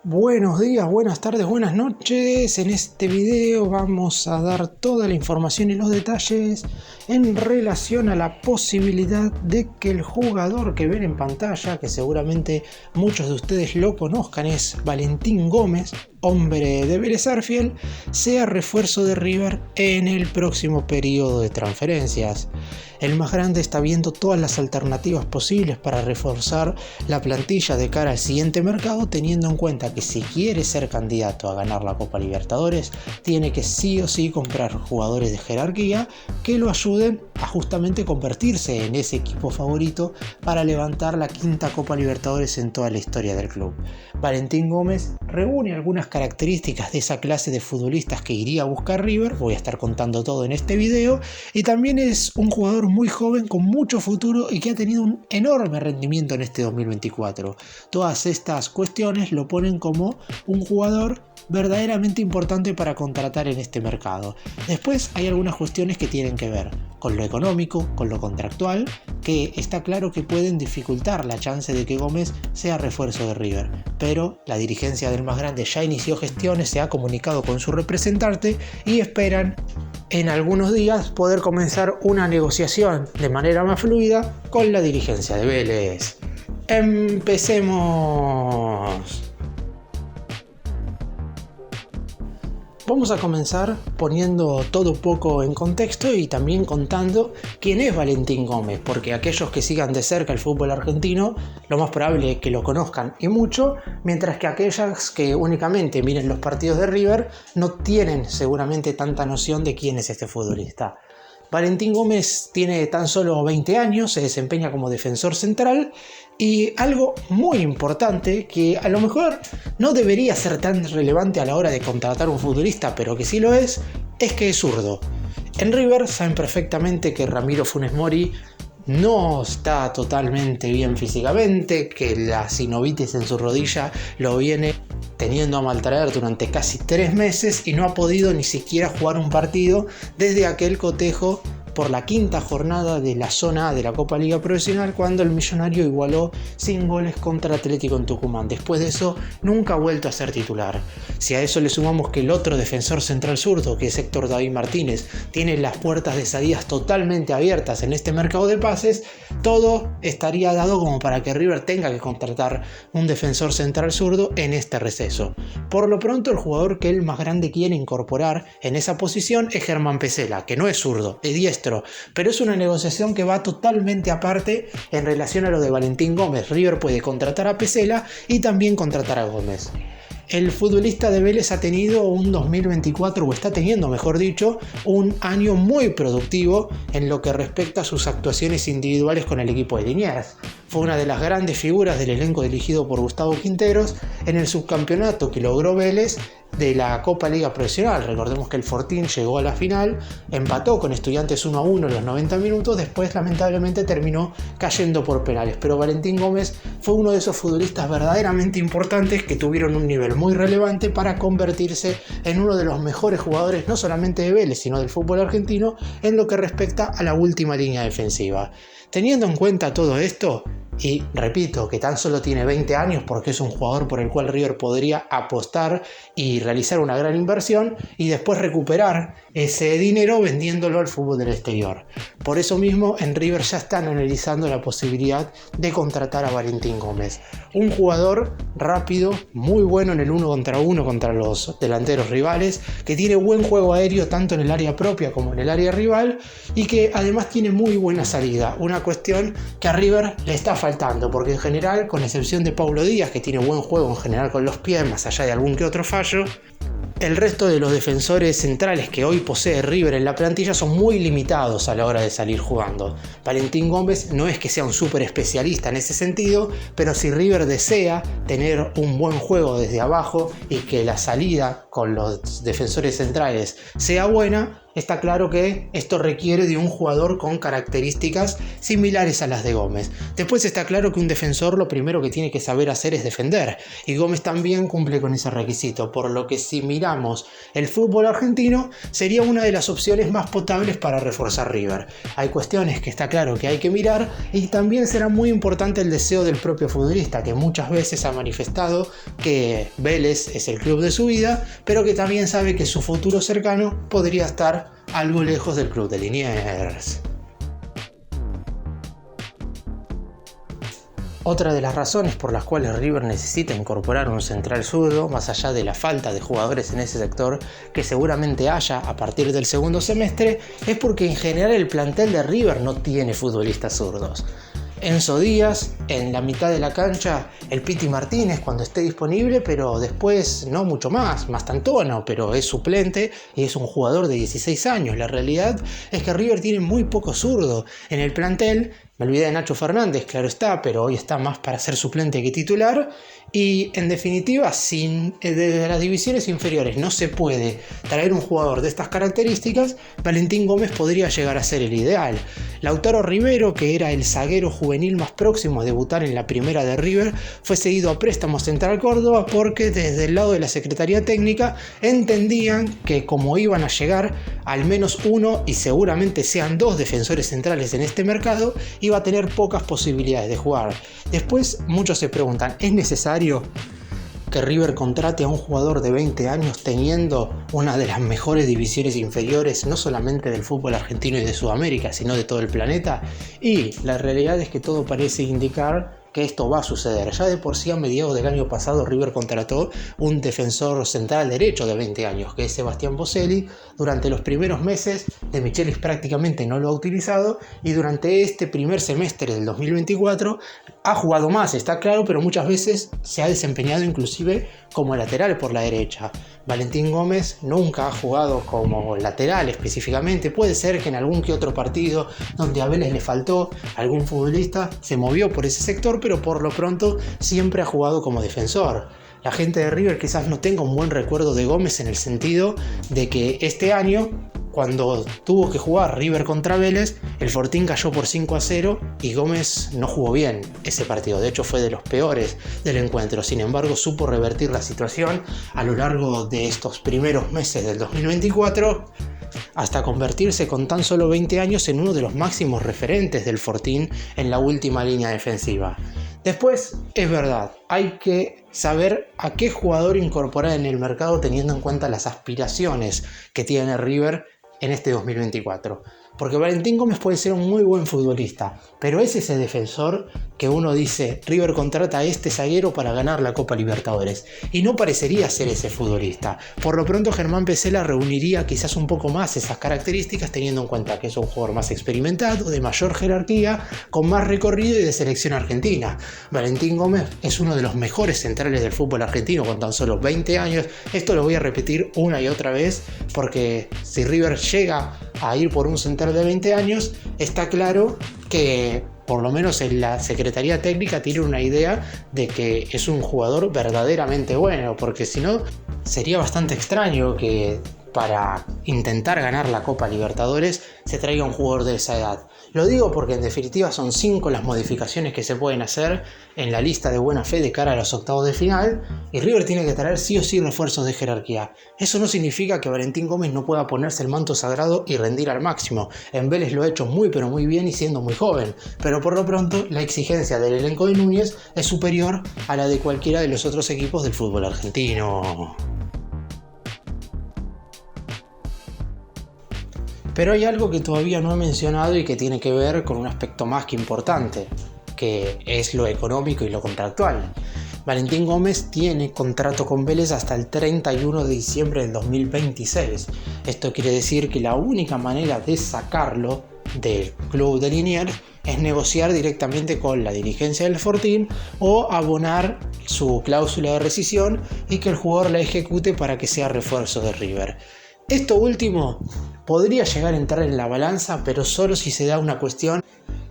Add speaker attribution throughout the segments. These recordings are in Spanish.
Speaker 1: Buenos días, buenas tardes, buenas noches. En este video vamos a dar toda la información y los detalles en relación a la posibilidad de que el jugador que ven en pantalla, que seguramente muchos de ustedes lo conozcan, es Valentín Gómez, hombre de Vélez Sarsfield, sea refuerzo de River en el próximo periodo de transferencias. El más grande está viendo todas las alternativas posibles para reforzar la plantilla de cara al siguiente mercado, teniendo en cuenta que si quiere ser candidato a ganar la Copa Libertadores, tiene que sí o sí comprar jugadores de jerarquía que lo ayuden a justamente convertirse en ese equipo favorito para levantar la quinta Copa Libertadores en toda la historia del club. Valentín Gómez reúne algunas características de esa clase de futbolistas que iría a buscar River, voy a estar contando todo en este video, y también es un jugador muy joven con mucho futuro y que ha tenido un enorme rendimiento en este 2024. Todas estas cuestiones lo ponen como un jugador verdaderamente importante para contratar en este mercado. Después hay algunas cuestiones que tienen que ver con lo económico, con lo contractual, que está claro que pueden dificultar la chance de que Gómez sea refuerzo de River, pero la dirigencia del más grande ya inició gestiones, se ha comunicado con su representante y esperan en algunos días poder comenzar una negociación de manera más fluida con la dirigencia de Vélez. Empecemos. Vamos a comenzar poniendo todo un poco en contexto y también contando quién es Valentín Gómez, porque aquellos que sigan de cerca el fútbol argentino, lo más probable es que lo conozcan y mucho, mientras que aquellas que únicamente miren los partidos de River no tienen seguramente tanta noción de quién es este futbolista. Valentín Gómez tiene tan solo 20 años, se desempeña como defensor central y algo muy importante que a lo mejor no debería ser tan relevante a la hora de contratar un futbolista, pero que sí lo es que es zurdo. En River saben perfectamente que Ramiro Funes Mori no está totalmente bien físicamente, que la sinovitis en su rodilla lo viene teniendo a maltraer durante casi 3 meses y no ha podido ni siquiera jugar un partido desde aquel cotejo por la quinta jornada de la zona A de la Copa Liga Profesional, cuando el Millonario igualó sin goles contra Atlético en Tucumán. Después de eso nunca ha vuelto a ser titular. Si a eso le sumamos que el otro defensor central zurdo, que es Héctor David Martínez, tiene las puertas de salidas totalmente abiertas en este mercado de pases, todo estaría dado como para que River tenga que contratar un defensor central zurdo en este receso. Por lo pronto, el jugador que el más grande quiere incorporar en esa posición es Germán Pesela, que no es zurdo, es diestro, pero es una negociación que va totalmente aparte en relación a lo de Valentín Gómez. River puede contratar a Pesela y también contratar a Gómez. El futbolista de Vélez ha tenido un 2024, o está teniendo mejor dicho, un año muy productivo en lo que respecta a sus actuaciones individuales con el equipo de Liniers. Fue una de las grandes figuras del elenco dirigido por Gustavo Quinteros en el subcampeonato que logró Vélez de la Copa Liga Profesional. Recordemos que el Fortín llegó a la final, empató con Estudiantes 1-1 en los 90 minutos, después lamentablemente terminó cayendo por penales. Pero Valentín Gómez fue uno de esos futbolistas verdaderamente importantes que tuvieron un nivel muy relevante para convertirse en uno de los mejores jugadores no solamente de Vélez, sino del fútbol argentino en lo que respecta a la última línea defensiva. Teniendo en cuenta todo esto, y repito que tan solo tiene 20 años porque es un jugador por el cual River podría apostar y realizar una gran inversión y después recuperar ese dinero vendiéndolo al fútbol del exterior. Por eso mismo en River ya están analizando la posibilidad de contratar a Valentín Gómez. Un jugador rápido, muy bueno en el 1 contra 1 contra los delanteros rivales, que tiene buen juego aéreo tanto en el área propia como en el área rival y que además tiene muy buena salida. Una cuestión que a River le está faltando, porque en general, con excepción de Paulo Díaz, que tiene buen juego en general con los pies, más allá de algún que otro fallo, el resto de los defensores centrales que hoy posee River en la plantilla son muy limitados a la hora de salir jugando. Valentín Gómez no es que sea un súper especialista en ese sentido, pero si River desea tener un buen juego desde abajo y que la salida con los defensores centrales sea buena, está claro que esto requiere de un jugador con características similares a las de Gómez. Después está claro que un defensor lo primero que tiene que saber hacer es defender, y Gómez también cumple con ese requisito, por lo que si miramos el fútbol argentino sería una de las opciones más potables para reforzar River. Hay cuestiones que está claro que hay que mirar, y también será muy importante el deseo del propio futbolista, que muchas veces ha manifestado que Vélez es el club de su vida, pero que también sabe que su futuro cercano podría estar algo lejos del club de Liniers. Otra de las razones por las cuales River necesita incorporar un central zurdo, más allá de la falta de jugadores en ese sector que seguramente haya a partir del segundo semestre, es porque en general el plantel de River no tiene futbolistas zurdos. Enzo Díaz, en la mitad de la cancha, el Piti Martínez cuando esté disponible, pero después no mucho más Tantono, pero es suplente y es un jugador de 16 años. La realidad es que River tiene muy poco zurdo en el plantel. Me olvidé de Nacho Fernández, claro está, pero hoy está más para ser suplente que titular. Y en definitiva, si desde las divisiones inferiores no se puede traer un jugador de estas características, Valentín Gómez podría llegar a ser el ideal. Lautaro Rivero, que era el zaguero juvenil más próximo a debutar en la primera de River, fue cedido a préstamo Central Córdoba porque desde el lado de la Secretaría Técnica entendían que como iban a llegar al menos uno y seguramente sean dos defensores centrales en este mercado, iba a tener pocas posibilidades de jugar. Después muchos se preguntan, ¿es necesario que River contrate a un jugador de 20 años teniendo una de las mejores divisiones inferiores, no solamente del fútbol argentino y de Sudamérica, sino de todo el planeta? Y la realidad es que todo parece indicar que esto va a suceder. Ya de por sí a mediados del año pasado River contrató un defensor central derecho de 20 años, que es Sebastián Boselli. Durante los primeros meses de Michelis prácticamente no lo ha utilizado, y durante este primer semestre del 2024 ha jugado más, está claro, pero muchas veces se ha desempeñado inclusive como lateral por la derecha. Valentín Gómez nunca ha jugado como lateral específicamente. Puede ser que en algún que otro partido donde a Vélez le faltó algún futbolista se movió por ese sector, pero por lo pronto siempre ha jugado como defensor. La gente de River quizás no tenga un buen recuerdo de Gómez en el sentido de que este año, cuando tuvo que jugar River contra Vélez, el Fortín cayó por 5-0 y Gómez no jugó bien ese partido. De hecho fue de los peores del encuentro. Sin embargo, supo revertir la situación a lo largo de estos primeros meses del 2024 hasta convertirse con tan solo 20 años en uno de los máximos referentes del Fortín en la última línea defensiva. Después, es verdad, hay que saber a qué jugador incorporar en el mercado teniendo en cuenta las aspiraciones que tiene River en este 2024. Porque Valentín Gómez puede ser un muy buen futbolista, pero es ese defensor que uno dice, River contrata a este zaguero para ganar la Copa Libertadores, y no parecería ser ese futbolista. Por lo pronto Germán Pesela reuniría quizás un poco más esas características, teniendo en cuenta que es un jugador más experimentado, de mayor jerarquía, con más recorrido y de selección argentina. Valentín Gómez es uno de los mejores centrales del fútbol argentino con tan solo 20 años. Esto lo voy a repetir una y otra vez, porque si River llega a ir por un central de 20 años, está claro que por lo menos en la Secretaría Técnica tiene una idea de que es un jugador verdaderamente bueno, porque si no sería bastante extraño que para intentar ganar la Copa Libertadores se traiga un jugador de esa edad. Lo digo porque en definitiva son 5 las modificaciones que se pueden hacer en la lista de buena fe de cara a los octavos de final, y River tiene que traer sí o sí refuerzos de jerarquía. Eso no significa que Valentín Gómez no pueda ponerse el manto sagrado y rendir al máximo. En Vélez lo ha hecho muy pero muy bien y siendo muy joven, pero por lo pronto la exigencia del elenco de Núñez es superior a la de cualquiera de los otros equipos del fútbol argentino. Pero hay algo que todavía no he mencionado y que tiene que ver con un aspecto más que importante, que es lo económico y lo contractual. Valentín Gómez tiene contrato con Vélez hasta el 31 de diciembre del 2026. Esto quiere decir que la única manera de sacarlo del club de Liniers es negociar directamente con la dirigencia del Fortín o abonar su cláusula de rescisión y que el jugador la ejecute para que sea refuerzo de River. Esto último podría llegar a entrar en la balanza, pero solo si se da una cuestión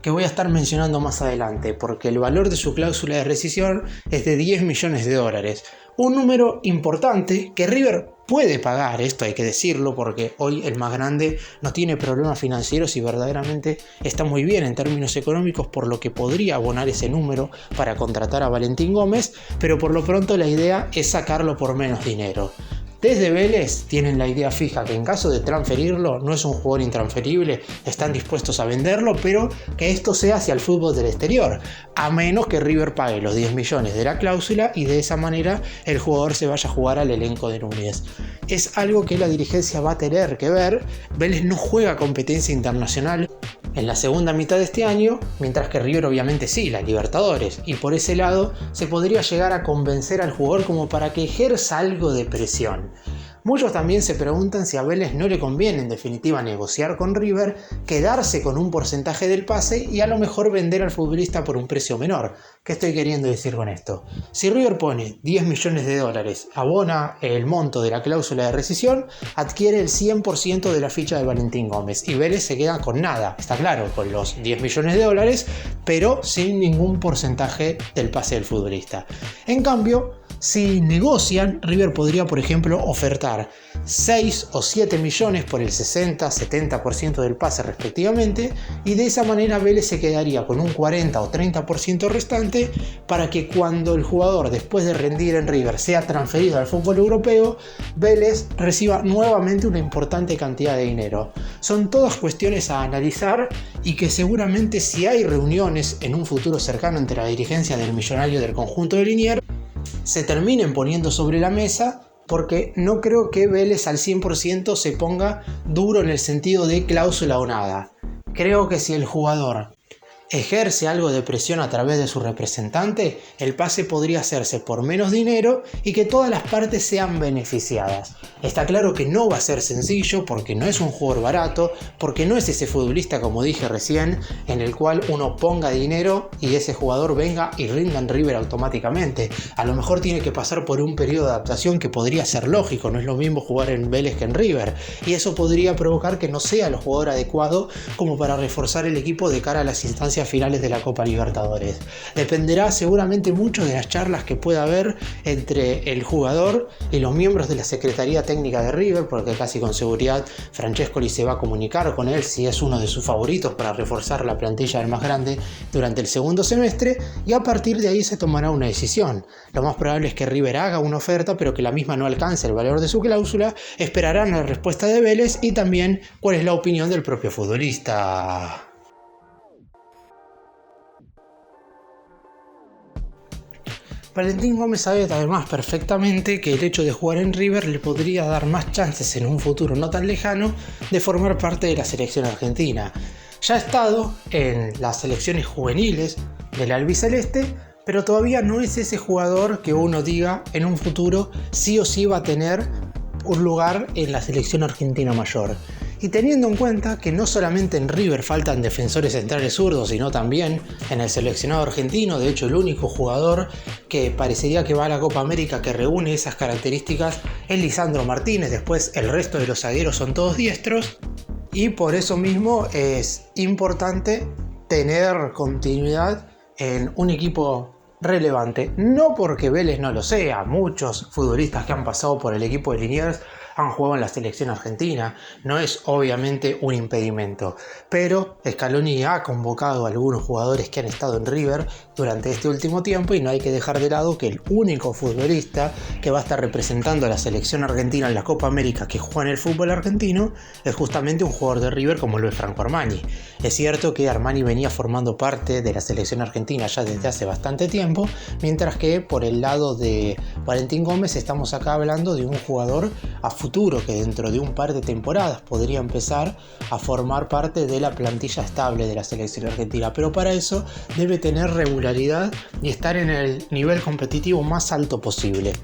Speaker 1: que voy a estar mencionando más adelante, porque el valor de su cláusula de rescisión es de $10 millones. Un número importante que River puede pagar, esto hay que decirlo, porque hoy el más grande no tiene problemas financieros y verdaderamente está muy bien en términos económicos, por lo que podría abonar ese número para contratar a Valentín Gómez, pero por lo pronto la idea es sacarlo por menos dinero. Desde Vélez tienen la idea fija que en caso de transferirlo, no es un jugador intransferible, están dispuestos a venderlo, pero que esto sea hacia el fútbol del exterior, a menos que River pague los 10 millones de la cláusula y de esa manera el jugador se vaya a jugar al elenco de Núñez. Es algo que la dirigencia va a tener que ver. Vélez no juega competencia internacional en la segunda mitad de este año, mientras que River obviamente sí, la Libertadores, y por ese lado se podría llegar a convencer al jugador como para que ejerza algo de presión. Muchos también se preguntan si a Vélez no le conviene en definitiva negociar con River, quedarse con un porcentaje del pase y a lo mejor vender al futbolista por un precio menor. ¿Qué estoy queriendo decir con esto? Si River pone 10 millones de dólares, abona el monto de la cláusula de rescisión, adquiere el 100% de la ficha de Valentín Gómez y Vélez se queda con nada, está claro, con los 10 millones de dólares, pero sin ningún porcentaje del pase del futbolista. En cambio, si negocian, River podría, por ejemplo, ofertar 6 o 7 millones por el 60-70% del pase respectivamente, y de esa manera Vélez se quedaría con un 40 o 30% restante para que cuando el jugador, después de rendir en River, sea transferido al fútbol europeo, Vélez reciba nuevamente una importante cantidad de dinero. Son todas cuestiones a analizar y que seguramente, si hay reuniones en un futuro cercano entre la dirigencia del millonario del conjunto de Liniers, se terminen poniendo sobre la mesa, porque no creo que Vélez al 100% se ponga duro en el sentido de cláusula o nada. Creo que si el jugador ejerce algo de presión a través de su representante, el pase podría hacerse por menos dinero y que todas las partes sean beneficiadas. Está claro que no va a ser sencillo, porque no es un jugador barato, porque no es ese futbolista, como dije recién, en el cual uno ponga dinero y ese jugador venga y rinda en River automáticamente. A lo mejor tiene que pasar por un periodo de adaptación que podría ser lógico, no es lo mismo jugar en Vélez que en River, y eso podría provocar que no sea el jugador adecuado como para reforzar el equipo de cara a las instancias finales de la Copa Libertadores. Dependerá seguramente mucho de las charlas que pueda haber entre el jugador y los miembros de la Secretaría Técnica de River, porque casi con seguridad Francescoli se va a comunicar con él si es uno de sus favoritos para reforzar la plantilla del más grande durante el segundo semestre, y a partir de ahí se tomará una decisión. Lo más probable es que River haga una oferta, pero que la misma no alcance el valor de su cláusula. Esperarán la respuesta de Vélez y también cuál es la opinión del propio futbolista. Valentín Gómez sabe además perfectamente que el hecho de jugar en River le podría dar más chances en un futuro no tan lejano de formar parte de la selección argentina. Ya ha estado en las selecciones juveniles del albiceleste, pero todavía no es ese jugador que uno diga en un futuro sí o sí va a tener un lugar en la selección argentina mayor. Y teniendo en cuenta que no solamente en River faltan defensores centrales zurdos, sino también en el seleccionado argentino, de hecho el único jugador que parecería que va a la Copa América que reúne esas características es Lisandro Martínez, después el resto de los zagueros son todos diestros, y por eso mismo es importante tener continuidad en un equipo relevante. No porque Vélez no lo sea, muchos futbolistas que han pasado por el equipo de Liniers han jugado en la selección argentina, no es obviamente un impedimento, pero Scaloni ha convocado a algunos jugadores que han estado en River durante este último tiempo, y no hay que dejar de lado que el único futbolista que va a estar representando a la selección argentina en la Copa América que juega en el fútbol argentino es justamente un jugador de River como lo es Franco Armani. Es cierto que Armani venía formando parte de la selección argentina ya desde hace bastante tiempo, mientras que por el lado de Valentín Gómez estamos acá hablando de un jugador a futuro que dentro de un par de temporadas podría empezar a formar parte de la plantilla estable de la selección argentina, pero para eso debe tener regularidad y estar en el nivel competitivo más alto posible.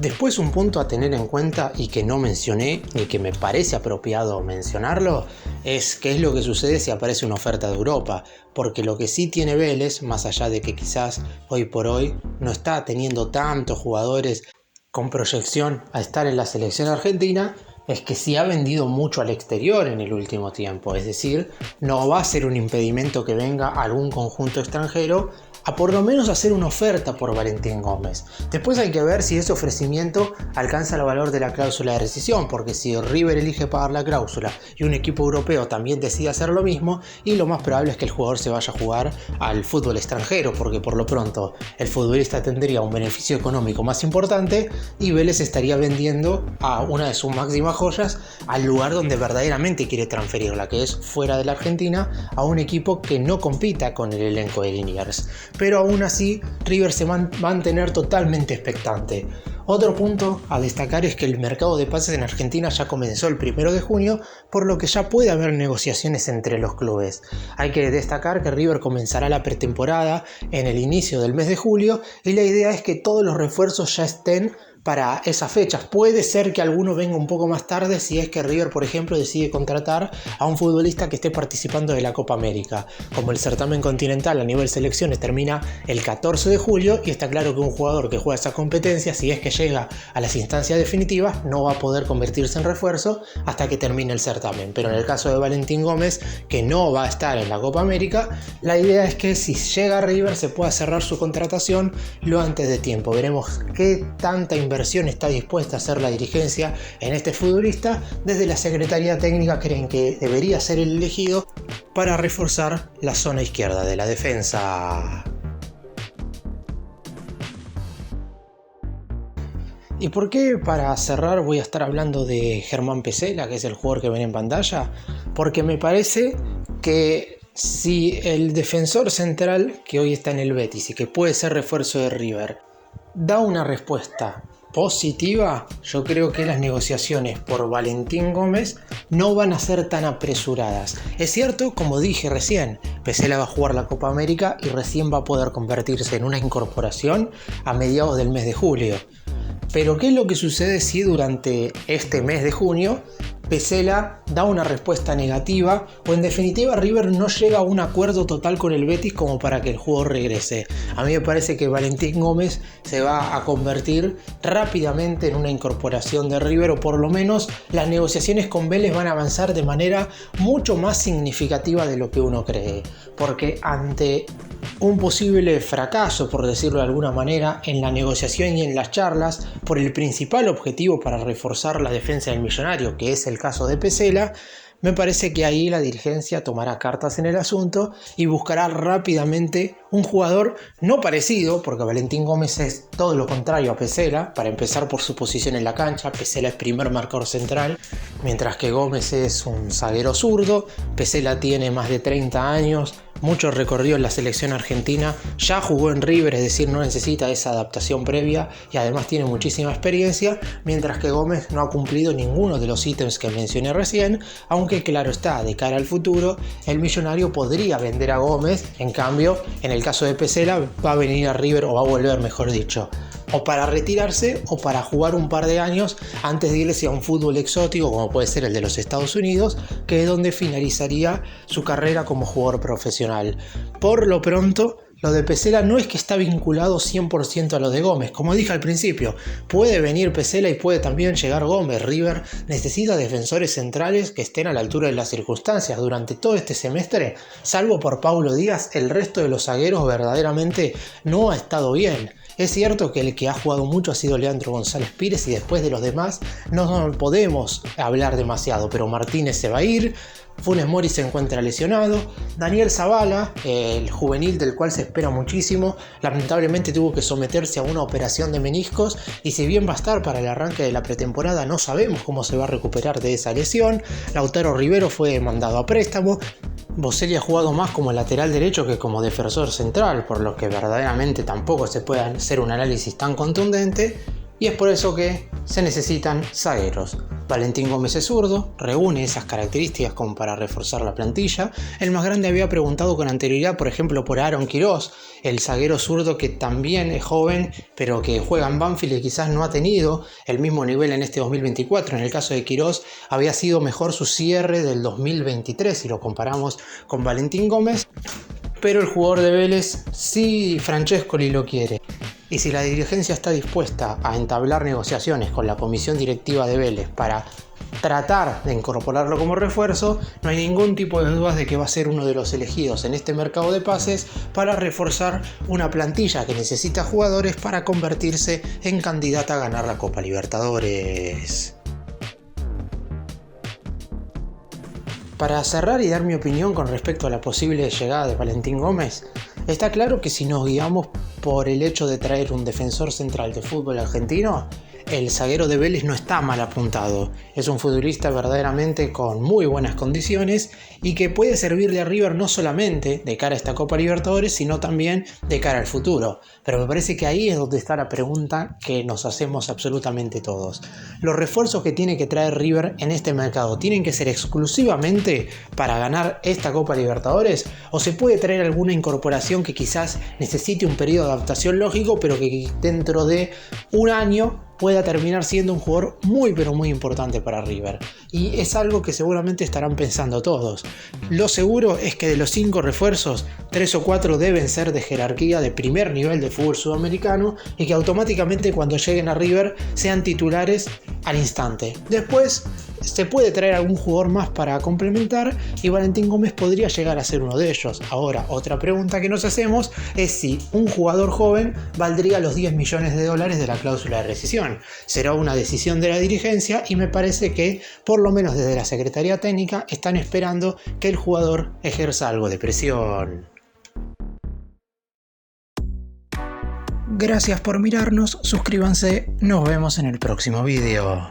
Speaker 1: Después, un punto a tener en cuenta y que no mencioné y que me parece apropiado mencionarlo es qué es lo que sucede si aparece una oferta de Europa, porque lo que sí tiene Vélez, más allá de que quizás hoy por hoy no está teniendo tantos jugadores con proyección a estar en la selección argentina, es que sí ha vendido mucho al exterior en el último tiempo, es decir, no va a ser un impedimento que venga algún conjunto extranjero a por lo menos hacer una oferta por Valentín Gómez. Después hay que ver si ese ofrecimiento alcanza el valor de la cláusula de rescisión, porque si River elige pagar la cláusula y un equipo europeo también decide hacer lo mismo, y lo más probable es que el jugador se vaya a jugar al fútbol extranjero, porque por lo pronto el futbolista tendría un beneficio económico más importante y Vélez estaría vendiendo a una de sus máximas joyas al lugar donde verdaderamente quiere transferirla, que es fuera de la Argentina, a un equipo que no compita con el elenco de Liniers. Pero aún así River se va a mantener totalmente expectante. Otro punto a destacar es que el mercado de pases en Argentina ya comenzó el 1 de junio, por lo que ya puede haber negociaciones entre los clubes. Hay que destacar que River comenzará la pretemporada en el inicio del mes de julio y la idea es que todos los refuerzos ya estén para esas fechas. Puede ser que alguno venga un poco más tarde si es que River, por ejemplo, decide contratar a un futbolista que esté participando de la Copa América. Como el certamen continental a nivel selecciones termina el 14 de julio y está claro que un jugador que juega esa competencia, si es que llega a las instancias definitivas, no va a poder convertirse en refuerzo hasta que termine el certamen. Pero en el caso de Valentín Gómez, que no va a estar en la Copa América, la idea es que si llega a River se pueda cerrar su contratación lo antes de tiempo. Veremos qué tanta inversión está dispuesta a hacer la dirigencia en este futbolista. Desde la Secretaría Técnica creen que debería ser el elegido para reforzar la zona izquierda de la defensa. ¿Y por qué para cerrar voy a estar hablando de Germán Pesela, que es el jugador que ven en pantalla? Porque me parece que si el defensor central que hoy está en el Betis y que puede ser refuerzo de River da una respuesta positiva, yo creo que las negociaciones por Valentín Gómez no van a ser tan apresuradas. Es cierto, como dije recién, Pesela va a jugar la Copa América y recién va a poder convertirse en una incorporación a mediados del mes de julio. Pero ¿qué es lo que sucede si durante este mes de junio Pesela da una respuesta negativa o en definitiva River no llega a un acuerdo total con el Betis como para que el jugador regrese? A mí me parece que Valentín Gómez se va a convertir rápidamente en una incorporación de River, o por lo menos las negociaciones con Vélez van a avanzar de manera mucho más significativa de lo que uno cree, porque ante un posible fracaso, por decirlo de alguna manera, en la negociación y en las charlas por el principal objetivo para reforzar la defensa del Millonario, que es el caso de Pesela, me parece que ahí la dirigencia tomará cartas en el asunto y buscará rápidamente un jugador no parecido, porque Valentín Gómez es todo lo contrario a Pesela. Para empezar, por su posición en la cancha, Pesela es primer marcador central, mientras que Gómez es un zaguero zurdo. Pesela tiene más de 30 años, mucho recorrido en la selección argentina, ya jugó en River, es decir, no necesita esa adaptación previa y además tiene muchísima experiencia, mientras que Gómez no ha cumplido ninguno de los ítems que mencioné recién, aunque claro está, de cara al futuro, el Millonario podría vender a Gómez. En cambio, en el caso de Pesela, va a venir a River, o va a volver, mejor dicho, o para retirarse o para jugar un par de años antes de irse a un fútbol exótico como puede ser el de los Estados Unidos, que es donde finalizaría su carrera como jugador profesional. Por lo pronto, lo de Pesela no es que está vinculado 100% a lo de Gómez. Como dije al principio, puede venir Pesela y puede también llegar Gómez. River necesita defensores centrales que estén a la altura de las circunstancias. Durante todo este semestre, salvo por Paulo Díaz, el resto de los zagueros verdaderamente no ha estado bien. Es cierto que el que ha jugado mucho ha sido Leandro González Pires y después de los demás no podemos hablar demasiado, pero Martínez se va a ir, Funes Mori se encuentra lesionado, Daniel Zavala, el juvenil del cual se espera muchísimo, lamentablemente tuvo que someterse a una operación de meniscos y si bien va a estar para el arranque de la pretemporada, no sabemos cómo se va a recuperar de esa lesión. Lautaro Rivero fue mandado a préstamo. Boselli ha jugado más como lateral derecho que como defensor central, por lo que verdaderamente tampoco se puede hacer un análisis tan contundente, y es por eso que se necesitan zagueros. Valentín Gómez es zurdo, reúne esas características como para reforzar la plantilla. El más grande había preguntado con anterioridad, por ejemplo, por Aaron Quirós, el zaguero zurdo que también es joven, pero que juega en Banfield y quizás no ha tenido el mismo nivel en este 2024. En el caso de Quirós, había sido mejor su cierre del 2023 si lo comparamos con Valentín Gómez, pero el jugador de Vélez sí Francescoli lo quiere. Y si la dirigencia está dispuesta a entablar negociaciones con la comisión directiva de Vélez para tratar de incorporarlo como refuerzo, no hay ningún tipo de dudas de que va a ser uno de los elegidos en este mercado de pases para reforzar una plantilla que necesita jugadores para convertirse en candidata a ganar la Copa Libertadores. Para cerrar y dar mi opinión con respecto a la posible llegada de Valentín Gómez, está claro que si nos guiamos por el hecho de traer un defensor central de fútbol argentino, el zaguero de Vélez no está mal apuntado. Es un futbolista verdaderamente con muy buenas condiciones y que puede servirle a River no solamente de cara a esta Copa Libertadores, sino también de cara al futuro. Pero me parece que ahí es donde está la pregunta que nos hacemos absolutamente todos. Los refuerzos que tiene que traer River en este mercado, ¿tienen que ser exclusivamente para ganar esta Copa Libertadores? ¿O se puede traer alguna incorporación que quizás necesite un periodo de adaptación lógico, pero que dentro de un año pueda terminar siendo un jugador muy pero muy importante para River? Y es algo que seguramente estarán pensando todos. Lo seguro es que de los 5 refuerzos, 3 o 4 deben ser de jerarquía de primer nivel de fútbol sudamericano y que automáticamente cuando lleguen a River sean titulares al instante. Después se puede traer algún jugador más para complementar y Valentín Gómez podría llegar a ser uno de ellos. Ahora, otra pregunta que nos hacemos es si un jugador joven valdría los $10 millones de la cláusula de rescisión. Será una decisión de la dirigencia y me parece que, por lo menos desde la Secretaría Técnica, están esperando que el jugador ejerza algo de presión. Gracias por mirarnos, suscríbanse, nos vemos en el próximo video.